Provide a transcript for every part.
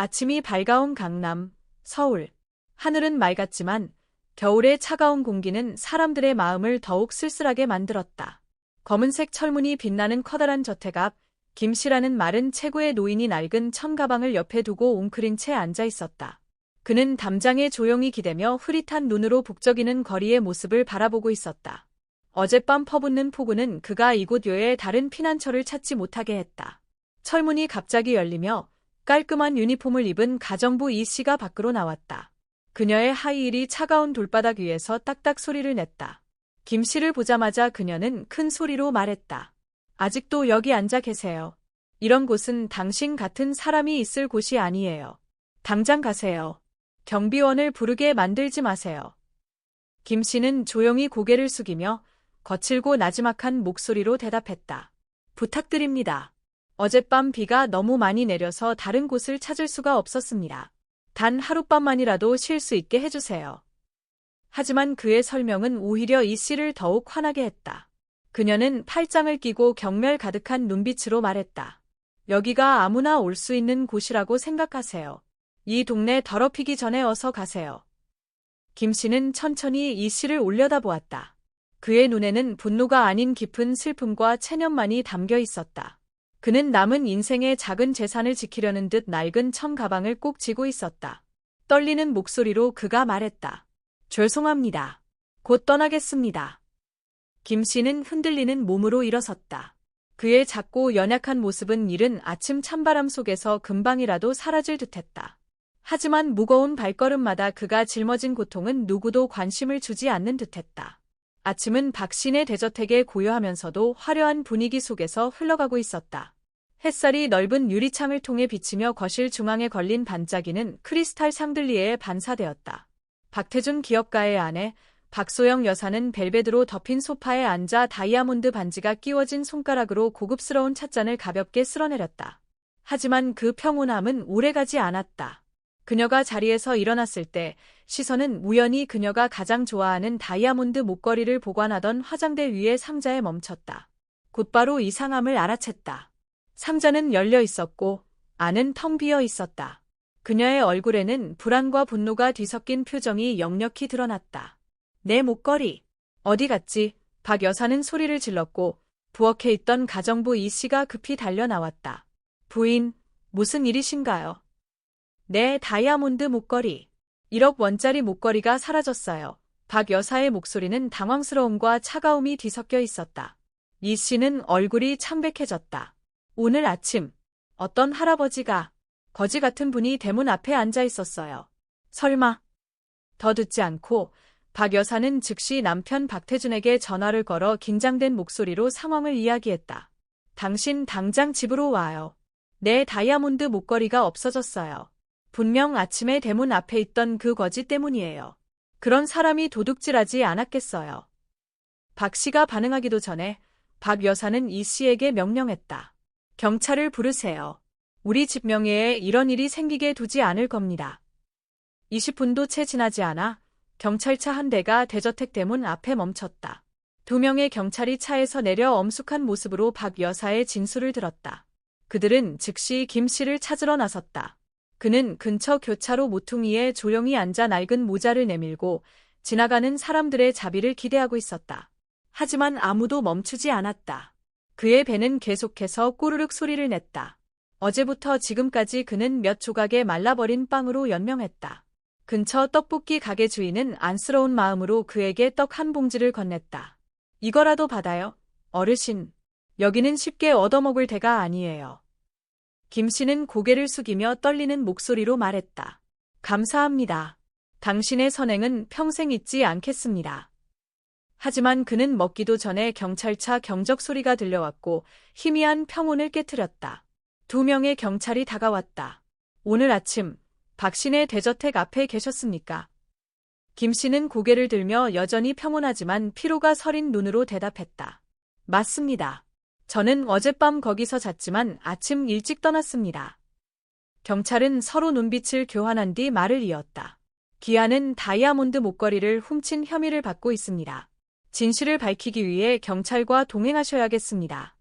아침이 밝아온 강남, 서울. 하늘은 맑았지만 겨울의 차가운 공기는 사람들의 마음을 더욱 쓸쓸하게 만들었다. 검은색 철문이 빛나는 커다란 저택 앞, 김씨라는 마른 체구의 노인이 낡은 천가방을 옆에 두고 웅크린 채 앉아 있었다. 그는 담장에 조용히 기대며 흐릿한 눈으로 북적이는 거리의 모습을 바라보고 있었다. 어젯밤 퍼붓는 폭우는 그가 이곳 외에 다른 피난처를 찾지 못하게 했다. 철문이 갑자기 열리며 깔끔한 유니폼을 입은 가정부 이 씨가 밖으로 나왔다. 그녀의 하이힐이 차가운 돌바닥 위에서 딱딱 소리를 냈다. 김 씨를 보자마자 그녀는 큰 소리로 말했다. 아직도 여기 앉아 계세요. 이런 곳은 당신 같은 사람이 있을 곳이 아니에요. 당장 가세요. 경비원을 부르게 만들지 마세요. 김 씨는 조용히 고개를 숙이며 거칠고 나지막한 목소리로 대답했다. 부탁드립니다. 어젯밤 비가 너무 많이 내려서 다른 곳을 찾을 수가 없었습니다. 단 하룻밤만이라도 쉴 수 있게 해주세요. 하지만 그의 설명은 오히려 이 씨를 더욱 화나게 했다. 그녀는 팔짱을 끼고 경멸 가득한 눈빛으로 말했다. 여기가 아무나 올 수 있는 곳이라고 생각하세요. 이 동네 더럽히기 전에 어서 가세요. 김 씨는 천천히 이 씨를 올려다보았다. 그의 눈에는 분노가 아닌 깊은 슬픔과 체념만이 담겨 있었다. 그는 남은 인생의 작은 재산을 지키려는 듯 낡은 천가방을 꼭 쥐고 있었다. 떨리는 목소리로 그가 말했다. 죄송합니다. 곧 떠나겠습니다. 김 씨는 흔들리는 몸으로 일어섰다. 그의 작고 연약한 모습은 이른 아침 찬바람 속에서 금방이라도 사라질 듯했다. 하지만 무거운 발걸음마다 그가 짊어진 고통은 누구도 관심을 주지 않는 듯했다. 아침은 박신의 대저택에 고요하면서도 화려한 분위기 속에서 흘러가고 있었다. 햇살이 넓은 유리창을 통해 비치며 거실 중앙에 걸린 반짝이는 크리스탈 샹들리에에 반사되었다. 박태준 기업가의 아내 박소영 여사는 벨벳으로 덮인 소파에 앉아 다이아몬드 반지가 끼워진 손가락으로 고급스러운 찻잔을 가볍게 쓸어내렸다. 하지만 그 평온함은 오래가지 않았다. 그녀가 자리에서 일어났을 때 시선은 우연히 그녀가 가장 좋아하는 다이아몬드 목걸이를 보관하던 화장대 위의 상자에 멈췄다. 곧바로 이상함을 알아챘다. 상자는 열려 있었고 안은 텅 비어 있었다. 그녀의 얼굴에는 불안과 분노가 뒤섞인 표정이 역력히 드러났다. 내 목걸이. 어디 갔지? 박 여사는 소리를 질렀고 부엌에 있던 가정부 이 씨가 급히 달려 나왔다. 부인, 무슨 일이신가요? 내 다이아몬드 목걸이. 1억 원짜리 목걸이가 사라졌어요. 박 여사의 목소리는 당황스러움과 차가움이 뒤섞여 있었다. 이 씨는 얼굴이 창백해졌다. 오늘 아침 어떤 할아버지가 거지 같은 분이 대문 앞에 앉아 있었어요. 설마. 더 듣지 않고 박 여사는 즉시 남편 박태준에게 전화를 걸어 긴장된 목소리로 상황을 이야기했다. 당신 당장 집으로 와요. 내 다이아몬드 목걸이가 없어졌어요. 분명 아침에 대문 앞에 있던 그 거지 때문이에요. 그런 사람이 도둑질하지 않았겠어요. 박 씨가 반응하기도 전에 박 여사는 이 씨에게 명령했다. 경찰을 부르세요. 우리 집 명예에 이런 일이 생기게 두지 않을 겁니다. 20분도 채 지나지 않아 경찰차 한 대가 대저택 대문 앞에 멈췄다. 2명의 경찰이 차에서 내려 엄숙한 모습으로 박 여사의 진술을 들었다. 그들은 즉시 김 씨를 찾으러 나섰다. 그는 근처 교차로 모퉁이에 조용히 앉아 낡은 모자를 내밀고 지나가는 사람들의 자비를 기대하고 있었다. 하지만 아무도 멈추지 않았다. 그의 배는 계속해서 꼬르륵 소리를 냈다. 어제부터 지금까지 그는 몇 조각의 말라버린 빵으로 연명했다. 근처 떡볶이 가게 주인은 안쓰러운 마음으로 그에게 떡 한 봉지를 건넸다. 이거라도 받아요, 어르신. 여기는 쉽게 얻어먹을 데가 아니에요. 김 씨는 고개를 숙이며 떨리는 목소리로 말했다. 감사합니다. 당신의 선행은 평생 잊지 않겠습니다. 하지만 그는 먹기도 전에 경찰차 경적 소리가 들려왔고 희미한 평온을 깨트렸다. 2명의 경찰이 다가왔다. 오늘 아침 박신의 대저택 앞에 계셨습니까? 김 씨는 고개를 들며 여전히 평온하지만 피로가 서린 눈으로 대답했다. 맞습니다. 저는 어젯밤 거기서 잤지만 아침 일찍 떠났습니다. 경찰은 서로 눈빛을 교환한 뒤 말을 이었다. 기아는 다이아몬드 목걸이를 훔친 혐의를 받고 있습니다. 진실을 밝히기 위해 경찰과 동행하셔야겠습니다.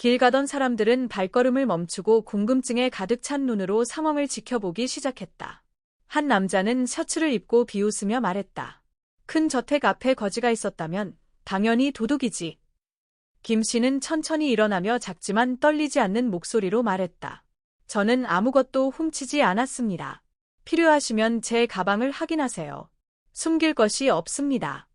길 가던 사람들은 발걸음을 멈추고 궁금증에 가득 찬 눈으로 상황을 지켜보기 시작했다. 한 남자는 셔츠를 입고 비웃으며 말했다. 큰 저택 앞에 거지가 있었다면 당연히 도둑이지. 김 씨는 천천히 일어나며 작지만 떨리지 않는 목소리로 말했다. 저는 아무것도 훔치지 않았습니다. 필요하시면 제 가방을 확인하세요. 숨길 것이 없습니다.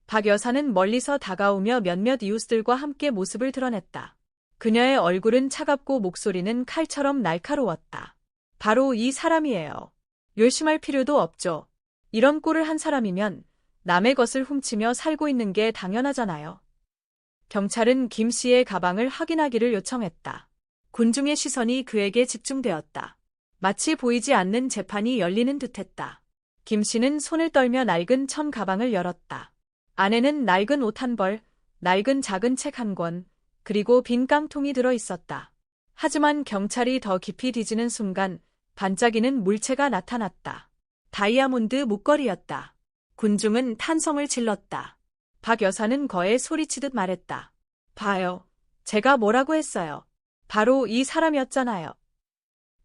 박 여사는 멀리서 다가오며 몇몇 이웃들과 함께 모습을 드러냈다. 그녀의 얼굴은 차갑고 목소리는 칼처럼 날카로웠다. 바로 이 사람이에요. 열심할 필요도 없죠. 이런 꼴을 한 사람이면 남의 것을 훔치며 살고 있는 게 당연하잖아요. 경찰은 김 씨의 가방을 확인하기를 요청했다. 군중의 시선이 그에게 집중되었다. 마치 보이지 않는 재판이 열리는 듯했다. 김 씨는 손을 떨며 낡은 천 가방을 열었다. 안에는 낡은 옷 한 벌, 낡은 작은 책 한 권, 그리고 빈 깡통이 들어 있었다. 하지만 경찰이 더 깊이 뒤지는 순간 반짝이는 물체가 나타났다. 다이아몬드 목걸이였다. 군중은 탄성을 질렀다. 박 여사는 거에 소리치듯 말했다. 봐요. 제가 뭐라고 했어요. 바로 이 사람이었잖아요.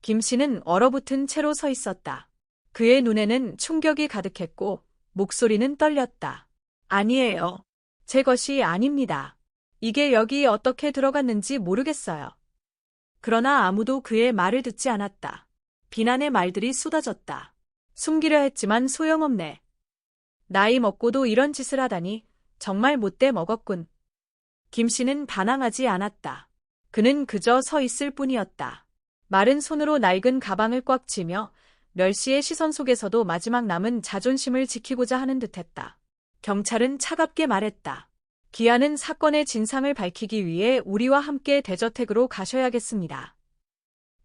김 씨는 얼어붙은 채로 서 있었다. 그의 눈에는 충격이 가득했고 목소리는 떨렸다. 아니에요. 제 것이 아닙니다. 이게 여기 어떻게 들어갔는지 모르겠어요. 그러나 아무도 그의 말을 듣지 않았다. 비난의 말들이 쏟아졌다. 숨기려 했지만 소용없네. 나이 먹고도 이런 짓을 하다니 정말 못돼 먹었군. 김 씨는 반항하지 않았다. 그는 그저 서 있을 뿐이었다. 마른 손으로 낡은 가방을 꽉 쥐며 멸시의 시선 속에서도 마지막 남은 자존심을 지키고자 하는 듯했다. 경찰은 차갑게 말했다. 기아는 사건의 진상을 밝히기 위해 우리와 함께 대저택으로 가셔야겠습니다.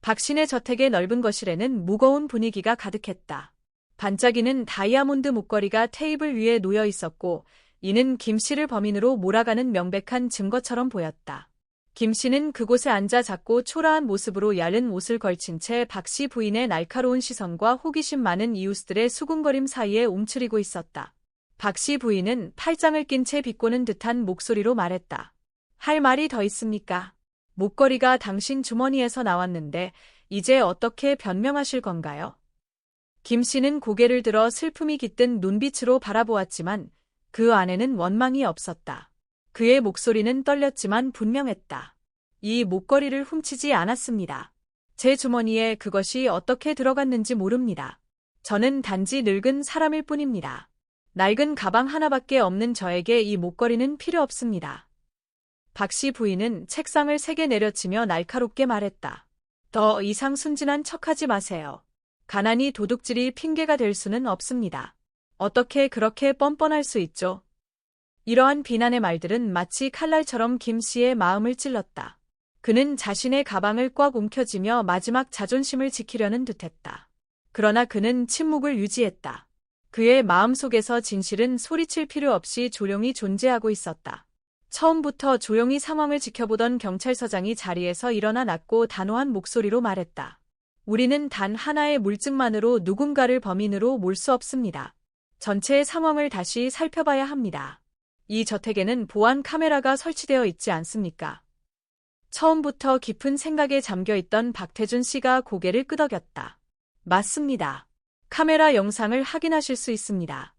박 씨네 저택의 넓은 거실에는 무거운 분위기가 가득했다. 반짝이는 다이아몬드 목걸이가 테이블 위에 놓여 있었고 이는 김 씨를 범인으로 몰아가는 명백한 증거처럼 보였다. 김 씨는 그곳에 앉아 작고 초라한 모습으로 야른 옷을 걸친 채 박 씨 부인의 날카로운 시선과 호기심 많은 이웃들의 수군거림 사이에 움츠리고 있었다. 박 씨 부인은 팔짱을 낀 채 비꼬는 듯한 목소리로 말했다. 할 말이 더 있습니까? 목걸이가 당신 주머니에서 나왔는데 이제 어떻게 변명하실 건가요? 김 씨는 고개를 들어 슬픔이 깃든 눈빛으로 바라보았지만 그 안에는 원망이 없었다. 그의 목소리는 떨렸지만 분명했다. 이 목걸이를 훔치지 않았습니다. 제 주머니에 그것이 어떻게 들어갔는지 모릅니다. 저는 단지 늙은 사람일 뿐입니다. 낡은 가방 하나밖에 없는 저에게 이 목걸이는 필요 없습니다. 박 씨 부인은 책상을 세게 내려치며 날카롭게 말했다. 더 이상 순진한 척하지 마세요. 가난이 도둑질이 핑계가 될 수는 없습니다. 어떻게 그렇게 뻔뻔할 수 있죠? 이러한 비난의 말들은 마치 칼날처럼 김 씨의 마음을 찔렀다. 그는 자신의 가방을 꽉 움켜쥐며 마지막 자존심을 지키려는 듯했다. 그러나 그는 침묵을 유지했다. 그의 마음속에서 진실은 소리칠 필요 없이 조용히 존재하고 있었다. 처음부터 조용히 상황을 지켜보던 경찰서장이 자리에서 일어나 낮고 단호한 목소리로 말했다. 우리는 단 하나의 물증만으로 누군가를 범인으로 몰 수 없습니다. 전체의 상황을 다시 살펴봐야 합니다. 이 저택에는 보안 카메라가 설치되어 있지 않습니까? 처음부터 깊은 생각에 잠겨있던 박태준 씨가 고개를 끄덕였다. 맞습니다. 카메라 영상을 확인하실 수 있습니다.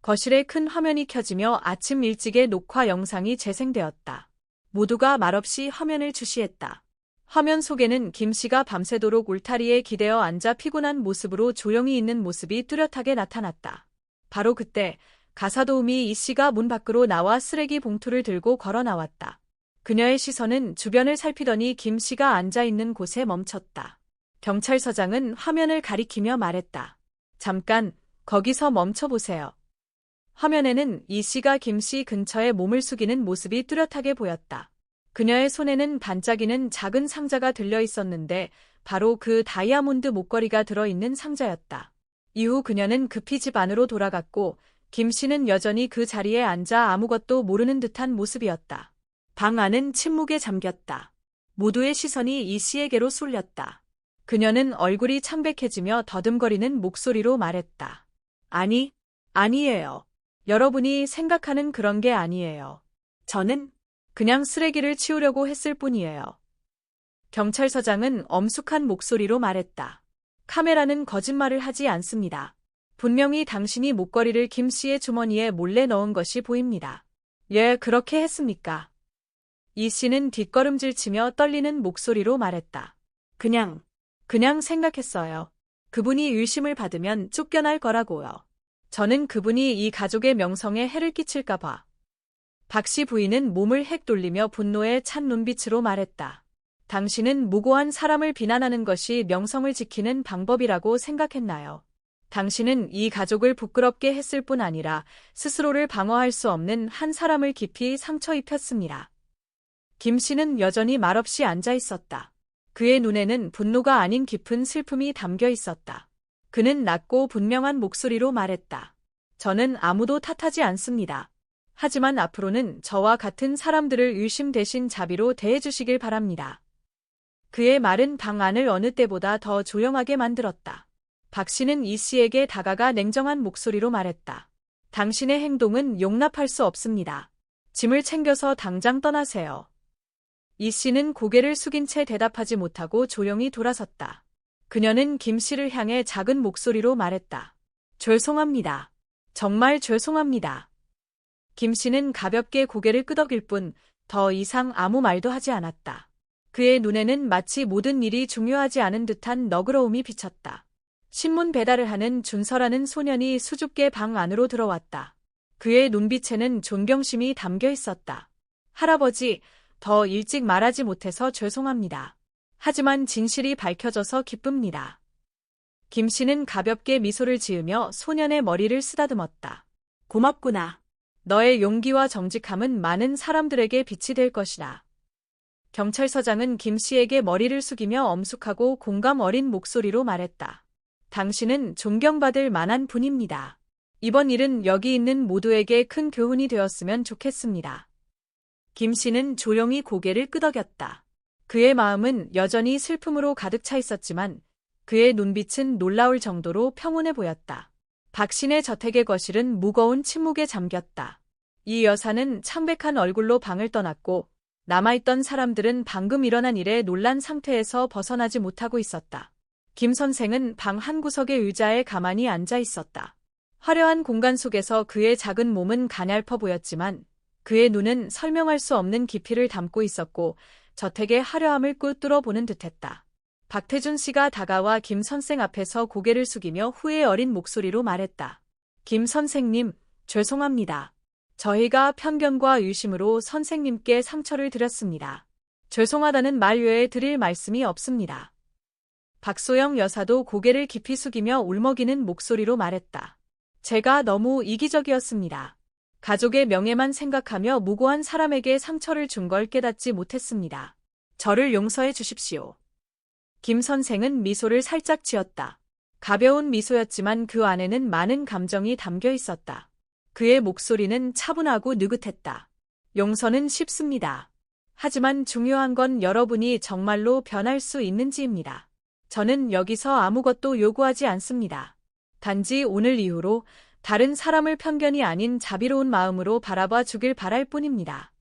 거실에 큰 화면이 켜지며 아침 일찍의 녹화 영상이 재생되었다. 모두가 말없이 화면을 주시했다. 화면 속에는 김 씨가 밤새도록 울타리에 기대어 앉아 피곤한 모습으로 조용히 있는 모습이 뚜렷하게 나타났다. 바로 그때 가사도우미 이 씨가 문 밖으로 나와 쓰레기 봉투를 들고 걸어 나왔다. 그녀의 시선은 주변을 살피더니 김 씨가 앉아 있는 곳에 멈췄다. 경찰서장은 화면을 가리키며 말했다. 잠깐, 거기서 멈춰보세요. 화면에는 이 씨가 김 씨 근처에 몸을 숙이는 모습이 뚜렷하게 보였다. 그녀의 손에는 반짝이는 작은 상자가 들려 있었는데 바로 그 다이아몬드 목걸이가 들어있는 상자였다. 이후 그녀는 급히 집 안으로 돌아갔고 김 씨는 여전히 그 자리에 앉아 아무것도 모르는 듯한 모습이었다. 방 안은 침묵에 잠겼다. 모두의 시선이 이 씨에게로 쏠렸다. 그녀는 얼굴이 창백해지며 더듬거리는 목소리로 말했다. 아니에요. 여러분이 생각하는 그런 게 아니에요. 저는 그냥 쓰레기를 치우려고 했을 뿐이에요. 경찰서장은 엄숙한 목소리로 말했다. 카메라는 거짓말을 하지 않습니다. 분명히 당신이 목걸이를 김 씨의 주머니에 몰래 넣은 것이 보입니다. 예, 그렇게 했습니까? 이 씨는 뒷걸음질 치며 떨리는 목소리로 말했다. 그냥 생각했어요. 그분이 의심을 받으면 쫓겨날 거라고요. 저는 그분이 이 가족의 명성에 해를 끼칠까 봐. 박 씨 부인은 몸을 헥 돌리며 분노에 찬 눈빛으로 말했다. 당신은 무고한 사람을 비난하는 것이 명성을 지키는 방법이라고 생각했나요? 당신은 이 가족을 부끄럽게 했을 뿐 아니라 스스로를 방어할 수 없는 한 사람을 깊이 상처 입혔습니다. 김 씨는 여전히 말없이 앉아 있었다. 그의 눈에는 분노가 아닌 깊은 슬픔이 담겨 있었다. 그는 낮고 분명한 목소리로 말했다. 저는 아무도 탓하지 않습니다. 하지만 앞으로는 저와 같은 사람들을 의심 대신 자비로 대해주시길 바랍니다. 그의 말은 방 안을 어느 때보다 더 조용하게 만들었다. 박 씨는 이 씨에게 다가가 냉정한 목소리로 말했다. 당신의 행동은 용납할 수 없습니다. 짐을 챙겨서 당장 떠나세요. 이 씨는 고개를 숙인 채 대답하지 못하고 조용히 돌아섰다. 그녀는 김 씨를 향해 작은 목소리로 말했다. 죄송합니다. 정말 죄송합니다. 김 씨는 가볍게 고개를 끄덕일 뿐 더 이상 아무 말도 하지 않았다. 그의 눈에는 마치 모든 일이 중요하지 않은 듯한 너그러움이 비쳤다. 신문 배달을 하는 준서라는 소년이 수줍게 방 안으로 들어왔다. 그의 눈빛에는 존경심이 담겨 있었다. 할아버지, 더 일찍 말하지 못해서 죄송합니다. 하지만 진실이 밝혀져서 기쁩니다. 김 씨는 가볍게 미소를 지으며 소년의 머리를 쓰다듬었다. 고맙구나. 너의 용기와 정직함은 많은 사람들에게 빛이 될 것이다. 경찰서장은 김 씨에게 머리를 숙이며 엄숙하고 공감 어린 목소리로 말했다. 당신은 존경받을 만한 분입니다. 이번 일은 여기 있는 모두에게 큰 교훈이 되었으면 좋겠습니다. 김 씨는 조용히 고개를 끄덕였다. 그의 마음은 여전히 슬픔으로 가득 차 있었지만 그의 눈빛은 놀라울 정도로 평온해 보였다. 박신의 저택의 거실은 무거운 침묵에 잠겼다. 이 여사는 창백한 얼굴로 방을 떠났고 남아있던 사람들은 방금 일어난 일에 놀란 상태에서 벗어나지 못하고 있었다. 김 선생은 방 한 구석의 의자에 가만히 앉아 있었다. 화려한 공간 속에서 그의 작은 몸은 가냘퍼 보였지만 그의 눈은 설명할 수 없는 깊이를 담고 있었고 저택의 화려함을 꿰뚫어 보는 듯했다. 박태준 씨가 다가와 김 선생 앞에서 고개를 숙이며 후회 어린 목소리로 말했다. 김 선생님, 죄송합니다. 저희가 편견과 의심으로 선생님께 상처를 드렸습니다. 죄송하다는 말 외에 드릴 말씀이 없습니다. 박소영 여사도 고개를 깊이 숙이며 울먹이는 목소리로 말했다. 제가 너무 이기적이었습니다. 가족의 명예만 생각하며 무고한 사람에게 상처를 준 걸 깨닫지 못했습니다. 저를 용서해 주십시오. 김 선생은 미소를 살짝 지었다. 가벼운 미소였지만 그 안에는 많은 감정이 담겨 있었다. 그의 목소리는 차분하고 느긋했다. 용서는 쉽습니다. 하지만 중요한 건 여러분이 정말로 변할 수 있는지입니다. 저는 여기서 아무것도 요구하지 않습니다. 단지 오늘 이후로 다른 사람을 편견이 아닌 자비로운 마음으로 바라봐 주길 바랄 뿐입니다.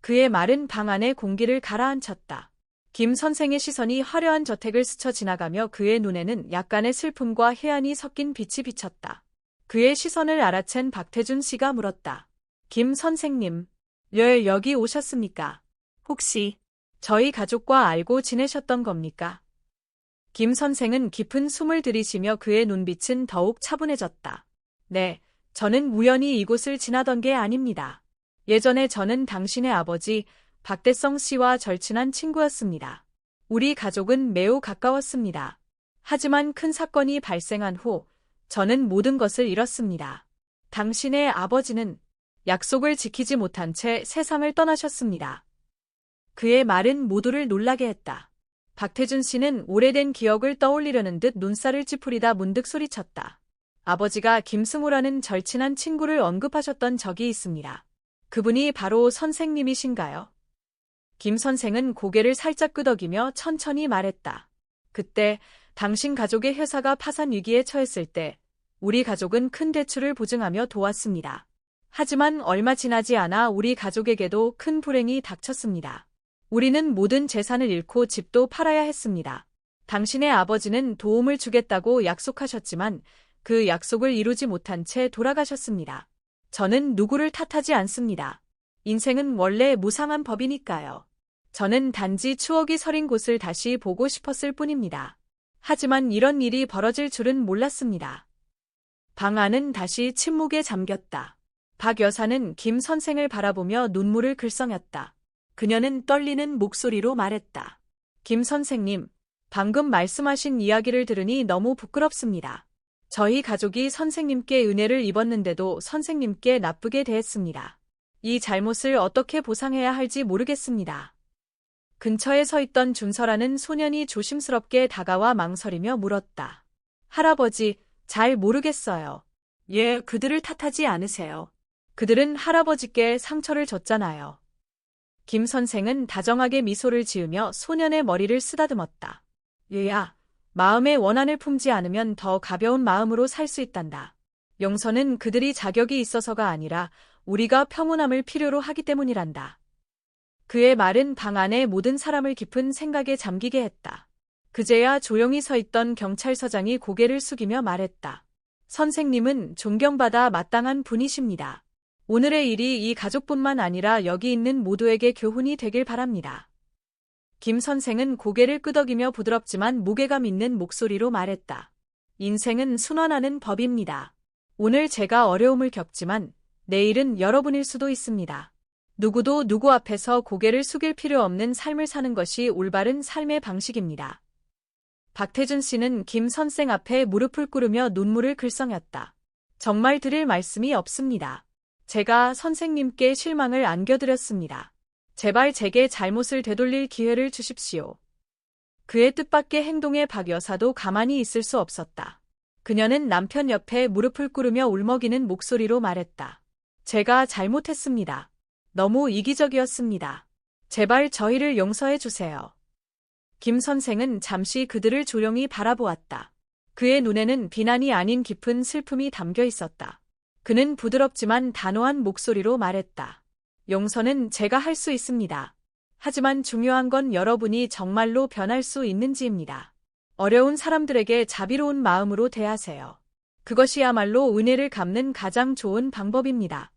그의 말은 방 안의 공기를 가라앉혔다. 김 선생의 시선이 화려한 저택을 스쳐 지나가며 그의 눈에는 약간의 슬픔과 해안이 섞인 빛이 비쳤다. 그의 시선을 알아챈 박태준 씨가 물었다. 김 선생님, 왜 여기 오셨습니까? 혹시 저희 가족과 알고 지내셨던 겁니까? 김 선생은 깊은 숨을 들이쉬며 그의 눈빛은 더욱 차분해졌다. 네, 저는 우연히 이곳을 지나던 게 아닙니다. 예전에 저는 당신의 아버지 박대성 씨와 절친한 친구였습니다. 우리 가족은 매우 가까웠습니다. 하지만 큰 사건이 발생한 후 저는 모든 것을 잃었습니다. 당신의 아버지는 약속을 지키지 못한 채 세상을 떠나셨습니다. 그의 말은 모두를 놀라게 했다. 박태준 씨는 오래된 기억을 떠올리려는 듯 눈살을 찌푸리다 문득 소리쳤다. 아버지가 김승우라는 절친한 친구를 언급하셨던 적이 있습니다. 그분이 바로 선생님이신가요? 김 선생은 고개를 살짝 끄덕이며 천천히 말했다. 그때 당신 가족의 회사가 파산 위기에 처했을 때 우리 가족은 큰 대출을 보증하며 도왔습니다. 하지만 얼마 지나지 않아 우리 가족에게도 큰 불행이 닥쳤습니다. 우리는 모든 재산을 잃고 집도 팔아야 했습니다. 당신의 아버지는 도움을 주겠다고 약속하셨지만 그 약속을 이루지 못한 채 돌아가셨습니다. 저는 누구를 탓하지 않습니다. 인생은 원래 무상한 법이니까요. 저는 단지 추억이 서린 곳을 다시 보고 싶었을 뿐입니다. 하지만 이런 일이 벌어질 줄은 몰랐습니다. 방 안은 다시 침묵에 잠겼다. 박 여사는 김 선생을 바라보며 눈물을 글썽였다. 그녀는 떨리는 목소리로 말했다. 김 선생님, 방금 말씀하신 이야기를 들으니 너무 부끄럽습니다. 저희 가족이 선생님께 은혜를 입었는데도 선생님께 나쁘게 대했습니다. 이 잘못을 어떻게 보상해야 할지 모르겠습니다. 근처에 서 있던 준서라는 소년이 조심스럽게 다가와 망설이며 물었다. 할아버지, 잘 모르겠어요. 예, 그들을 탓하지 않으세요. 그들은 할아버지께 상처를 줬잖아요. 김 선생은 다정하게 미소를 지으며 소년의 머리를 쓰다듬었다. 얘야, 마음의 원한을 품지 않으면 더 가벼운 마음으로 살 수 있단다. 용서는 그들이 자격이 있어서가 아니라 우리가 평온함을 필요로 하기 때문이란다. 그의 말은 방 안의 모든 사람을 깊은 생각에 잠기게 했다. 그제야 조용히 서 있던 경찰서장이 고개를 숙이며 말했다. 선생님은 존경받아 마땅한 분이십니다. 오늘의 일이 이 가족뿐만 아니라 여기 있는 모두에게 교훈이 되길 바랍니다. 김 선생은 고개를 끄덕이며 부드럽지만 무게감 있는 목소리로 말했다. 인생은 순환하는 법입니다. 오늘 제가 어려움을 겪지만 내일은 여러분일 수도 있습니다. 누구도 누구 앞에서 고개를 숙일 필요 없는 삶을 사는 것이 올바른 삶의 방식입니다. 박태준 씨는 김 선생 앞에 무릎을 꿇으며 눈물을 글썽였다. 정말 드릴 말씀이 없습니다. 제가 선생님께 실망을 안겨드렸습니다. 제발 제게 잘못을 되돌릴 기회를 주십시오. 그의 뜻밖의 행동에 박 여사도 가만히 있을 수 없었다. 그녀는 남편 옆에 무릎을 꿇으며 울먹이는 목소리로 말했다. 제가 잘못했습니다. 너무 이기적이었습니다. 제발 저희를 용서해 주세요. 김 선생은 잠시 그들을 조용히 바라보았다. 그의 눈에는 비난이 아닌 깊은 슬픔이 담겨 있었다. 그는 부드럽지만 단호한 목소리로 말했다. 용서는 제가 할 수 있습니다. 하지만 중요한 건 여러분이 정말로 변할 수 있는지입니다. 어려운 사람들에게 자비로운 마음으로 대하세요. 그것이야말로 은혜를 갚는 가장 좋은 방법입니다.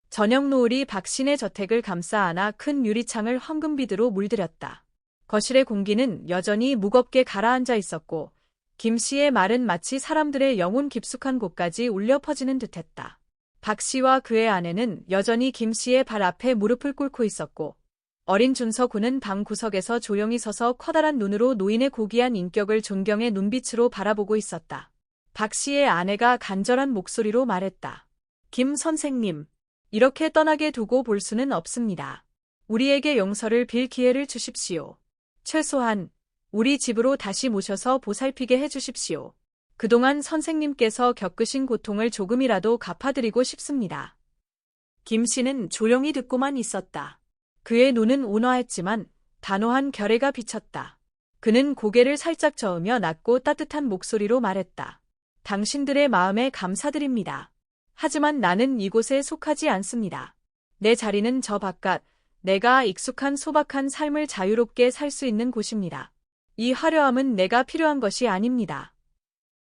저녁 노을이 박신의 저택을 감싸 안아 큰 유리창을 황금빛으로 물들였다. 거실의 공기는 여전히 무겁게 가라앉아 있었고 김 씨의 말은 마치 사람들의 영혼 깊숙한 곳까지 울려 퍼지는 듯했다. 박 씨와 그의 아내는 여전히 김 씨의 발 앞에 무릎을 꿇고 있었고 어린 준서 군은 방 구석에서 조용히 서서 커다란 눈으로 노인의 고귀한 인격을 존경의 눈빛으로 바라보고 있었다. 박 씨의 아내가 간절한 목소리로 말했다. 김 선생님, 이렇게 떠나게 두고 볼 수는 없습니다. 우리에게 용서를 빌 기회를 주십시오. 최소한 우리 집으로 다시 모셔서 보살피게 해주십시오. 그동안 선생님께서 겪으신 고통을 조금이라도 갚아드리고 싶습니다. 김 씨는 조용히 듣고만 있었다. 그의 눈은 온화했지만 단호한 결의가 비쳤다. 그는 고개를 살짝 저으며 낮고 따뜻한 목소리로 말했다. 당신들의 마음에 감사드립니다. 하지만 나는 이곳에 속하지 않습니다. 내 자리는 저 바깥, 내가 익숙한 소박한 삶을 자유롭게 살 수 있는 곳입니다. 이 화려함은 내가 필요한 것이 아닙니다.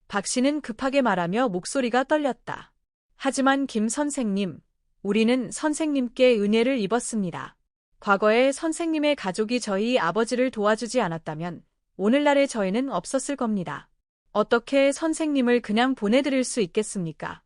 박 씨는 급하게 말하며 목소리가 떨렸다. 하지만 김 선생님, 우리는 선생님께 은혜를 입었습니다. 과거에 선생님의 가족이 저희 아버지를 도와주지 않았다면 오늘날의 저희는 없었을 겁니다. 어떻게 선생님을 그냥 보내드릴 수 있겠습니까?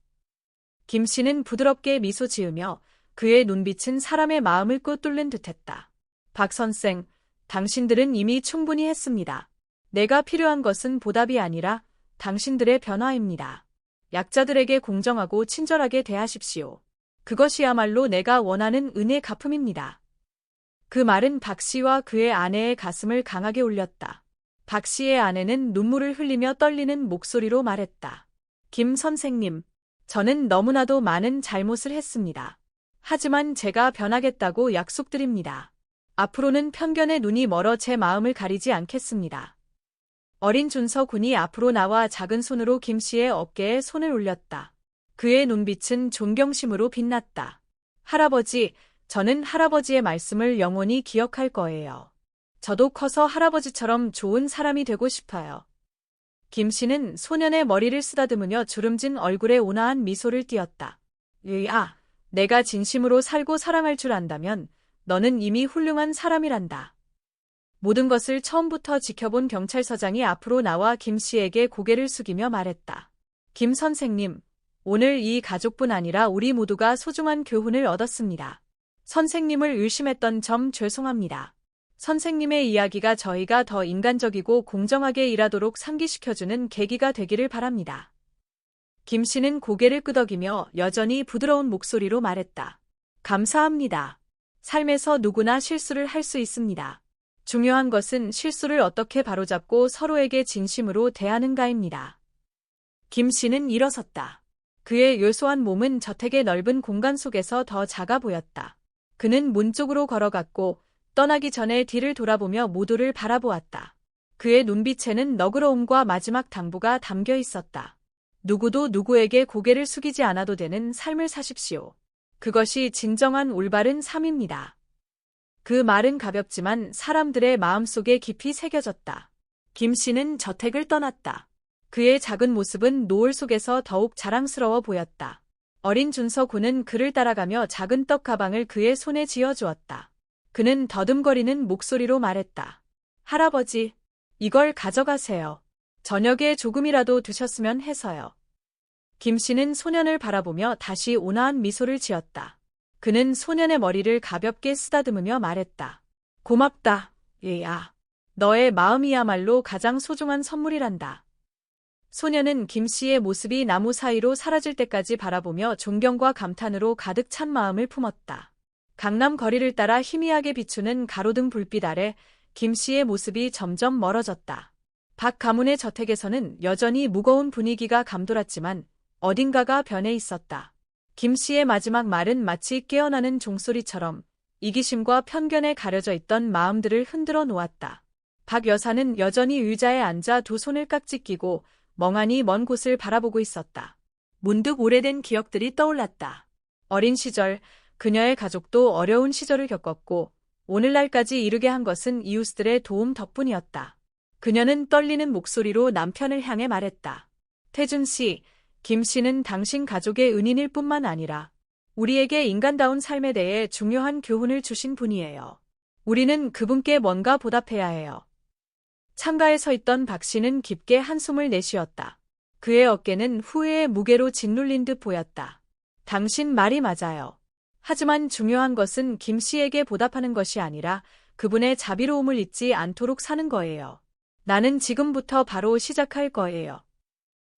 김 씨는 부드럽게 미소 지으며 그의 눈빛은 사람의 마음을 꿰뚫는 듯했다. 박 선생, 당신들은 이미 충분히 했습니다. 내가 필요한 것은 보답이 아니라 당신들의 변화입니다. 약자들에게 공정하고 친절하게 대하십시오. 그것이야말로 내가 원하는 은혜 갚음입니다. 그 말은 박 씨와 그의 아내의 가슴을 강하게 울렸다. 박 씨의 아내는 눈물을 흘리며 떨리는 목소리로 말했다. 김 선생님, 저는 너무나도 많은 잘못을 했습니다. 하지만 제가 변하겠다고 약속드립니다. 앞으로는 편견의 눈이 멀어 제 마음을 가리지 않겠습니다. 어린 준서 군이 앞으로 나와 작은 손으로 김 씨의 어깨에 손을 올렸다. 그의 눈빛은 존경심으로 빛났다. 할아버지, 저는 할아버지의 말씀을 영원히 기억할 거예요. 저도 커서 할아버지처럼 좋은 사람이 되고 싶어요. 김 씨는 소년의 머리를 쓰다듬으며 주름진 얼굴에 온화한 미소를 띄었다. 야, 내가 진심으로 살고 사랑할 줄 안다면 너는 이미 훌륭한 사람이란다. 모든 것을 처음부터 지켜본 경찰서장이 앞으로 나와 김 씨에게 고개를 숙이며 말했다. 김 선생님, 오늘 이 가족뿐 아니라 우리 모두가 소중한 교훈을 얻었습니다. 선생님을 의심했던 점 죄송합니다. 선생님의 이야기가 저희가 더 인간적이고 공정하게 일하도록 상기시켜주는 계기가 되기를 바랍니다. 김 씨는 고개를 끄덕이며 여전히 부드러운 목소리로 말했다. 감사합니다. 삶에서 누구나 실수를 할 수 있습니다. 중요한 것은 실수를 어떻게 바로잡고 서로에게 진심으로 대하는가입니다. 김 씨는 일어섰다. 그의 요소한 몸은 저택의 넓은 공간 속에서 더 작아 보였다. 그는 문 쪽으로 걸어갔고 떠나기 전에 뒤를 돌아보며 모두를 바라보았다. 그의 눈빛에는 너그러움과 마지막 당부가 담겨 있었다. 누구도 누구에게 고개를 숙이지 않아도 되는 삶을 사십시오. 그것이 진정한 올바른 삶입니다. 그 말은 가볍지만 사람들의 마음속에 깊이 새겨졌다. 김 씨는 저택을 떠났다. 그의 작은 모습은 노을 속에서 더욱 자랑스러워 보였다. 어린 준서 군은 그를 따라가며 작은 떡 가방을 그의 손에 쥐어주었다. 그는 더듬거리는 목소리로 말했다. 할아버지, 이걸 가져가세요. 저녁에 조금이라도 드셨으면 해서요. 김 씨는 소년을 바라보며 다시 온화한 미소를 지었다. 그는 소년의 머리를 가볍게 쓰다듬으며 말했다. 고맙다, 얘야. 너의 마음이야말로 가장 소중한 선물이란다. 소년은 김 씨의 모습이 나무 사이로 사라질 때까지 바라보며 존경과 감탄으로 가득 찬 마음을 품었다. 강남 거리를 따라 희미하게 비추는 가로등 불빛 아래 김 씨의 모습이 점점 멀어졌다. 박 가문의 저택에서는 여전히 무거운 분위기가 감돌았지만 어딘가가 변해 있었다. 김 씨의 마지막 말은 마치 깨어나는 종소리처럼 이기심과 편견에 가려져 있던 마음들을 흔들어 놓았다. 박 여사는 여전히 의자에 앉아 두 손을 깍지 끼고 멍하니 먼 곳을 바라보고 있었다. 문득 오래된 기억들이 떠올랐다. 어린 시절, 그녀의 가족도 어려운 시절을 겪었고 오늘날까지 이르게 한 것은 이웃들의 도움 덕분이었다. 그녀는 떨리는 목소리로 남편을 향해 말했다. 태준 씨, 김 씨는 당신 가족의 은인일 뿐만 아니라 우리에게 인간다운 삶에 대해 중요한 교훈을 주신 분이에요. 우리는 그분께 뭔가 보답해야 해요. 창가에 서 있던 박 씨는 깊게 한숨을 내쉬었다. 그의 어깨는 후회의 무게로 짓눌린 듯 보였다. 당신 말이 맞아요. 하지만 중요한 것은 김 씨에게 보답하는 것이 아니라 그분의 자비로움을 잊지 않도록 사는 거예요. 나는 지금부터 바로 시작할 거예요.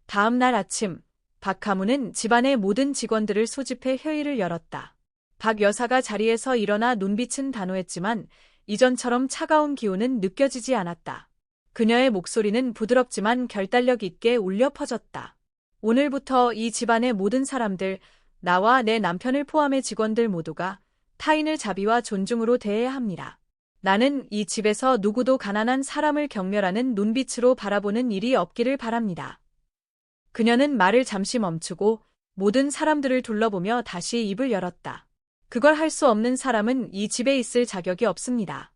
다음 날 아침, 박 가문은 집안의 모든 직원들을 소집해 회의를 열었다. 박 여사가 자리에서 일어나 눈빛은 단호했지만 이전처럼 차가운 기운은 느껴지지 않았다. 그녀의 목소리는 부드럽지만 결단력 있게 울려 퍼졌다. 오늘부터 이 집안의 모든 사람들, 나와 내 남편을 포함해 직원들 모두가 타인을 자비와 존중으로 대해야 합니다. 나는 이 집에서 누구도 가난한 사람을 경멸하는 눈빛으로 바라보는 일이 없기를 바랍니다. 그녀는 말을 잠시 멈추고 모든 사람들을 둘러보며 다시 입을 열었다. 그걸 할 수 없는 사람은 이 집에 있을 자격이 없습니다.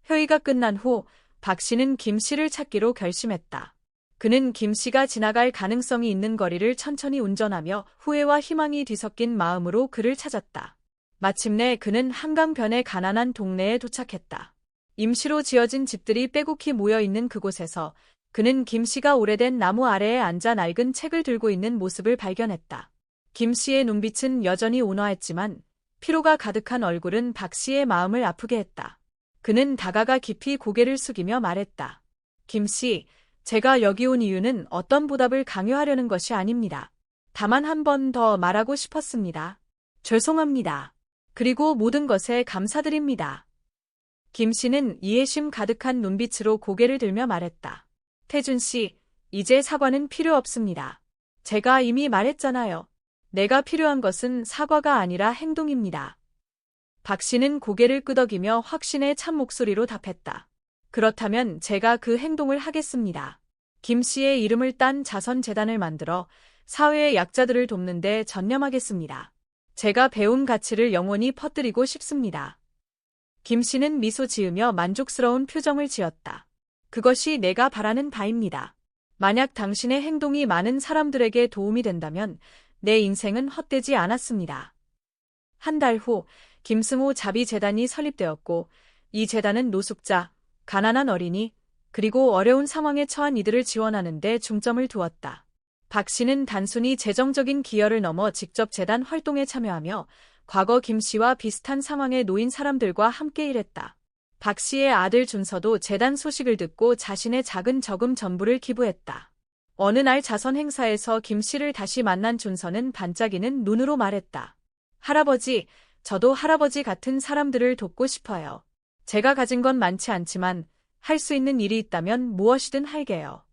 회의가 끝난 후 박 씨는 김 씨를 찾기로 결심했다. 그는 김 씨가 지나갈 가능성이 있는 거리를 천천히 운전하며 후회와 희망이 뒤섞인 마음으로 그를 찾았다. 마침내 그는 한강변의 가난한 동네에 도착했다. 임시로 지어진 집들이 빼곡히 모여 있는 그곳에서 그는 김 씨가 오래된 나무 아래에 앉아 낡은 책을 들고 있는 모습을 발견했다. 김 씨의 눈빛은 여전히 온화했지만 피로가 가득한 얼굴은 박 씨의 마음을 아프게 했다. 그는 다가가 깊이 고개를 숙이며 말했다. 김 씨, 제가 여기 온 이유는 어떤 보답을 강요하려는 것이 아닙니다. 다만 한 번 더 말하고 싶었습니다. 죄송합니다. 그리고 모든 것에 감사드립니다. 김 씨는 이해심 가득한 눈빛으로 고개를 들며 말했다. 태준 씨, 이제 사과는 필요 없습니다. 제가 이미 말했잖아요. 내가 필요한 것은 사과가 아니라 행동입니다. 박 씨는 고개를 끄덕이며 확신에 찬 목소리로 답했다. 그렇다면 제가 그 행동을 하겠습니다. 김 씨의 이름을 딴 자선재단을 만들어 사회의 약자들을 돕는 데 전념하겠습니다. 제가 배운 가치를 영원히 퍼뜨리고 싶습니다. 김 씨는 미소 지으며 만족스러운 표정을 지었다. 그것이 내가 바라는 바입니다. 만약 당신의 행동이 많은 사람들에게 도움이 된다면 내 인생은 헛되지 않았습니다. 한 달 후 김승호 자비재단이 설립되었고 이 재단은 노숙자, 가난한 어린이, 그리고 어려운 상황에 처한 이들을 지원하는 데 중점을 두었다. 박 씨는 단순히 재정적인 기여를 넘어 직접 재단 활동에 참여하며 과거 김 씨와 비슷한 상황에 놓인 사람들과 함께 일했다. 박 씨의 아들 준서도 재단 소식을 듣고 자신의 작은 저금 전부를 기부했다. 어느 날 자선 행사에서 김 씨를 다시 만난 준서는 반짝이는 눈으로 말했다. 할아버지, 저도 할아버지 같은 사람들을 돕고 싶어요. 제가 가진 건 많지 않지만 할 수 있는 일이 있다면 무엇이든 할게요.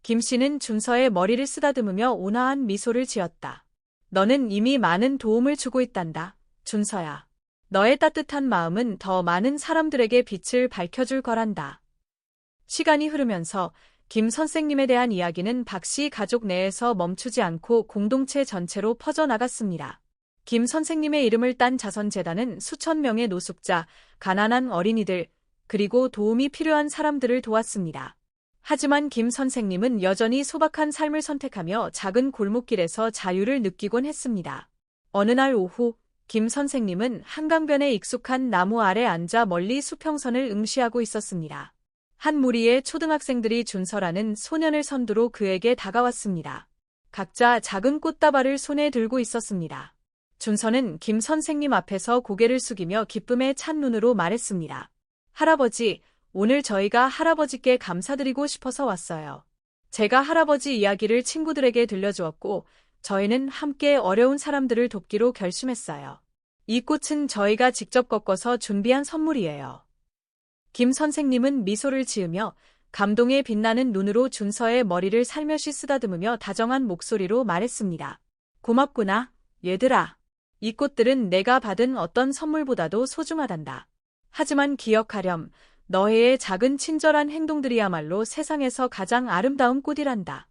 김 씨는 준서의 머리를 쓰다듬으며 온화한 미소를 지었다. 너는 이미 많은 도움을 주고 있단다, 준서야. 너의 따뜻한 마음은 더 많은 사람들에게 빛을 밝혀줄 거란다. 시간이 흐르면서 김 선생님에 대한 이야기는 박 씨 가족 내에서 멈추지 않고 공동체 전체로 퍼져나갔습니다. 김 선생님의 이름을 딴 자선재단은 수천 명의 노숙자, 가난한 어린이들, 그리고 도움이 필요한 사람들을 도왔습니다. 하지만 김 선생님은 여전히 소박한 삶을 선택하며 작은 골목길에서 자유를 느끼곤 했습니다. 어느 날 오후, 김 선생님은 한강변에 익숙한 나무 아래 앉아 멀리 수평선을 응시하고 있었습니다. 한 무리의 초등학생들이 준서라는 소년을 선두로 그에게 다가왔습니다. 각자 작은 꽃다발을 손에 들고 있었습니다. 준서는 김 선생님 앞에서 고개를 숙이며 기쁨에 찬 눈으로 말했습니다. 할아버지, 오늘 저희가 할아버지께 감사드리고 싶어서 왔어요. 제가 할아버지 이야기를 친구들에게 들려주었고, 저희는 함께 어려운 사람들을 돕기로 결심했어요. 이 꽃은 저희가 직접 꺾어서 준비한 선물이에요. 김 선생님은 미소를 지으며 감동에 빛나는 눈으로 준서의 머리를 살며시 쓰다듬으며 다정한 목소리로 말했습니다. 고맙구나, 얘들아. 이 꽃들은 내가 받은 어떤 선물보다도 소중하단다. 하지만 기억하렴, 너희의 작은 친절한 행동들이야말로 세상에서 가장 아름다운 꽃이란다.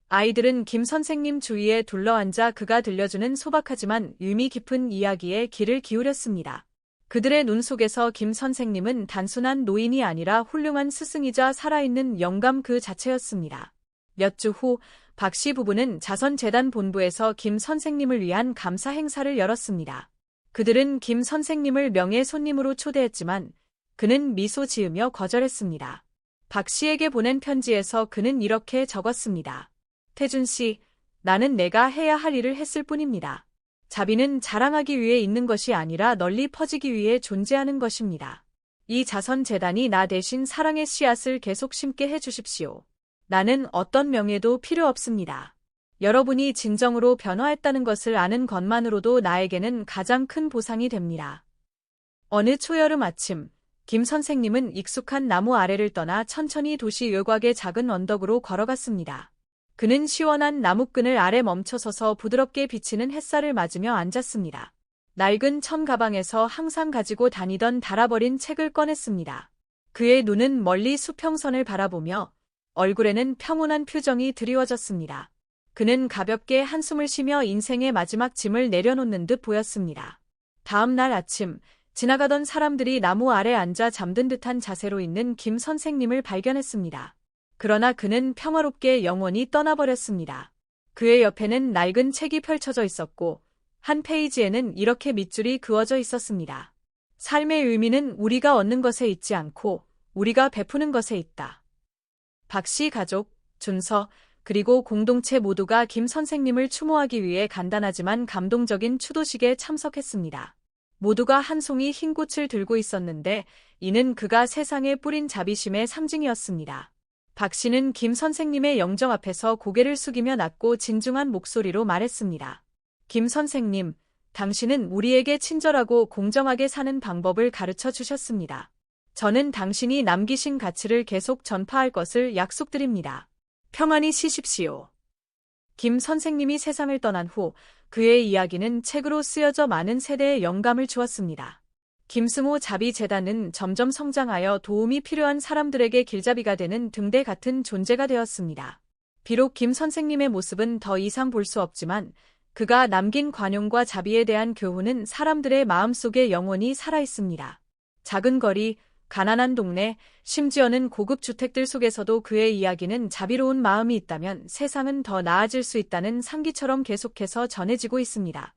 아이들은 김 선생님 주위에 둘러앉아 그가 들려주는 소박하지만 의미 깊은 이야기에 귀를 기울였습니다. 그들의 눈 속에서 김 선생님은 단순한 노인이 아니라 훌륭한 스승이자 살아있는 영감 그 자체였습니다. 몇 주 후, 박 씨 부부는 자선재단 본부에서 김 선생님을 위한 감사 행사를 열었습니다. 그들은 김 선생님을 명예 손님으로 초대했지만 그는 미소 지으며 거절했습니다. 박 씨에게 보낸 편지에서 그는 이렇게 적었습니다. 태준 씨, 나는 내가 해야 할 일을 했을 뿐입니다. 자비는 자랑하기 위해 있는 것이 아니라 널리 퍼지기 위해 존재하는 것입니다. 이 자선재단이 나 대신 사랑의 씨앗을 계속 심게 해주십시오. 나는 어떤 명예도 필요 없습니다. 여러분이 진정으로 변화했다는 것을 아는 것만으로도 나에게는 가장 큰 보상이 됩니다. 어느 초여름 아침, 김 선생님은 익숙한 나무 아래를 떠나 천천히 도시 외곽의 작은 언덕으로 걸어갔습니다. 그는 시원한 나무끈을 아래 멈춰서서 부드럽게 비치는 햇살을 맞으며 앉았습니다. 낡은 천 가방에서 항상 가지고 다니던 닳아버린 책을 꺼냈습니다. 그의 눈은 멀리 수평선을 바라보며 얼굴에는 평온한 표정이 드리워졌습니다. 그는 가볍게 한숨을 쉬며 인생의 마지막 짐을 내려놓는 듯 보였습니다. 다음 날 아침, 지나가던 사람들이 나무 아래 앉아 잠든 듯한 자세로 있는 김 선생님을 발견했습니다. 그러나 그는 평화롭게 영원히 떠나버렸습니다. 그의 옆에는 낡은 책이 펼쳐져 있었고 한 페이지에는 이렇게 밑줄이 그어져 있었습니다. 삶의 의미는 우리가 얻는 것에 있지 않고 우리가 베푸는 것에 있다. 박 씨 가족, 준서, 그리고 공동체 모두가 김 선생님을 추모하기 위해 간단하지만 감동적인 추도식에 참석했습니다. 모두가 한 송이 흰 꽃을 들고 있었는데 이는 그가 세상에 뿌린 자비심의 상징이었습니다. 박 씨는 김 선생님의 영정 앞에서 고개를 숙이며 낮고 진중한 목소리로 말했습니다. 김 선생님, 당신은 우리에게 친절하고 공정하게 사는 방법을 가르쳐 주셨습니다. 저는 당신이 남기신 가치를 계속 전파할 것을 약속드립니다. 평안히 쉬십시오. 김 선생님이 세상을 떠난 후 그의 이야기는 책으로 쓰여져 많은 세대에 영감을 주었습니다. 김승호 자비재단은 점점 성장하여 도움이 필요한 사람들에게 길잡이가 되는 등대 같은 존재가 되었습니다. 비록 김 선생님의 모습은 더 이상 볼 수 없지만 그가 남긴 관용과 자비에 대한 교훈은 사람들의 마음속에 영원히 살아 있습니다. 작은 거리, 가난한 동네, 심지어는 고급 주택들 속에서도 그의 이야기는 자비로운 마음이 있다면 세상은 더 나아질 수 있다는 상기처럼 계속해서 전해지고 있습니다.